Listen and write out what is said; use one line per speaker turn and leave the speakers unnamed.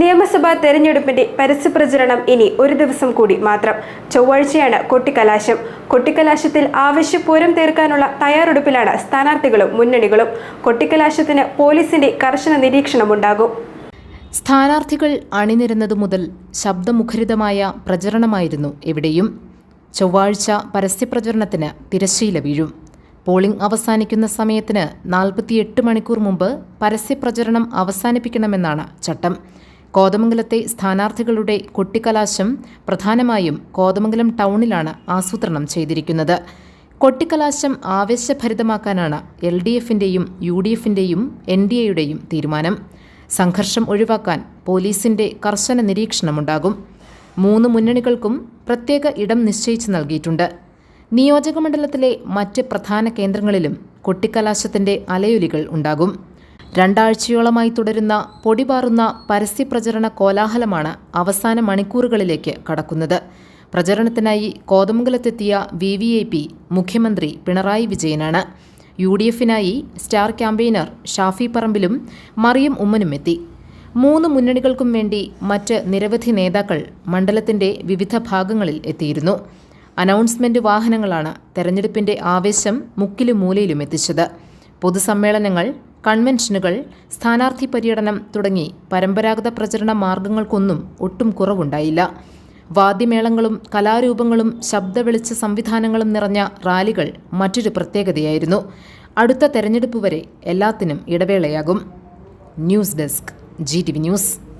നിയമസഭാ തെരഞ്ഞെടുപ്പിന്റെ പരസ്യപ്രചരണം ഇനി ഒരു ദിവസം കൂടി മാത്രം. ചൊവ്വാഴ്ചയാണ് കൊട്ടിക്കലാശം. കൊട്ടിക്കലാശത്തിൽ ആവശ്യപൂരം തീർക്കാനുള്ള തയ്യാറെടുപ്പിലാണ് സ്ഥാനാർത്ഥികളും മുന്നണികളും. കൊട്ടിക്കലാശത്തിന് പോലീസിന്റെ കർശന നിരീക്ഷണമുണ്ടാകും.
സ്ഥാനാർത്ഥികൾ അണിനിരന്നതു മുതൽ ശബ്ദമുഖരിതമായ പ്രചരണമായിരുന്നു എവിടെയും. ചൊവ്വാഴ്ച പരസ്യപ്രചരണത്തിന് തിരശ്ശീല വീഴും. പോളിംഗ് അവസാനിക്കുന്ന സമയത്തിന് 48 മണിക്കൂർ മുമ്പ് പരസ്യപ്രചരണം അവസാനിപ്പിക്കണമെന്നാണ് ചട്ടം. കോതമംഗലത്തെ സ്ഥാനാർത്ഥികളുടെ കൊട്ടിക്കലാശം പ്രധാനമായും കോതമംഗലം ടൗണിലാണ് ആസൂത്രണം ചെയ്തിരിക്കുന്നത്. കൊട്ടിക്കലാശം ആവേശഭരിതമാക്കാനാണ് LDFന്റെയും UDFന്റെയും NDAയുടെയും തീരുമാനം. സംഘർഷം ഒഴിവാക്കാൻ പോലീസിന്റെ കർശന നിരീക്ഷണമുണ്ടാകും. 3 മുന്നണികൾക്കും പ്രത്യേക ഇടം നിശ്ചയിച്ചു നൽകിയിട്ടുണ്ട്. നിയോജകമണ്ഡലത്തിലെ മറ്റ് പ്രധാന കേന്ദ്രങ്ങളിലും കൊട്ടിക്കലാശത്തിന്റെ അലയൊലികൾ ഉണ്ടാകും. 2 ആഴ്ചയോളമായി തുടരുന്ന പൊടിപാറുന്ന പരസ്യപ്രചരണ കോലാഹലമാണ് അവസാന മണിക്കൂറുകളിലേക്ക് കടക്കുന്നത്. പ്രചരണത്തിനായി കോതമംഗലത്തെത്തിയ VVIP മുഖ്യമന്ത്രി പിണറായി വിജയനാണ്. UDFനായി സ്റ്റാർ ക്യാമ്പയിനർ ഷാഫി പറമ്പിലും മറിയം ഉമ്മനും എത്തി. 3 മുന്നണികൾക്കും വേണ്ടി മറ്റ് നിരവധി നേതാക്കൾ മണ്ഡലത്തിന്റെ വിവിധ ഭാഗങ്ങളിൽ എത്തിയിരുന്നു. അനൗൺസ്മെന്റ് വാഹനങ്ങളാണ് തെരഞ്ഞെടുപ്പിന്റെ ആവേശം മുക്കിലും മൂലയിലും എത്തിച്ചത്. പൊതുസമ്മേളനങ്ങൾ, കൺവെൻഷനുകൾ, സ്ഥാനാർത്ഥി പര്യടനം തുടങ്ങി പരമ്പരാഗത പ്രചരണ മാർഗങ്ങൾക്കൊന്നും ഒട്ടും കുറവുണ്ടായില്ല. വാദ്യമേളങ്ങളും കലാരൂപങ്ങളും ശബ്ദവെളിച്ച സംവിധാനങ്ങളും നിറഞ്ഞ റാലികൾ മറ്റൊരു പ്രത്യേകതയായിരുന്നു. അടുത്ത തെരഞ്ഞെടുപ്പ് വരെ എല്ലാത്തിനും ഇടവേളയാകും. News desk GTV news.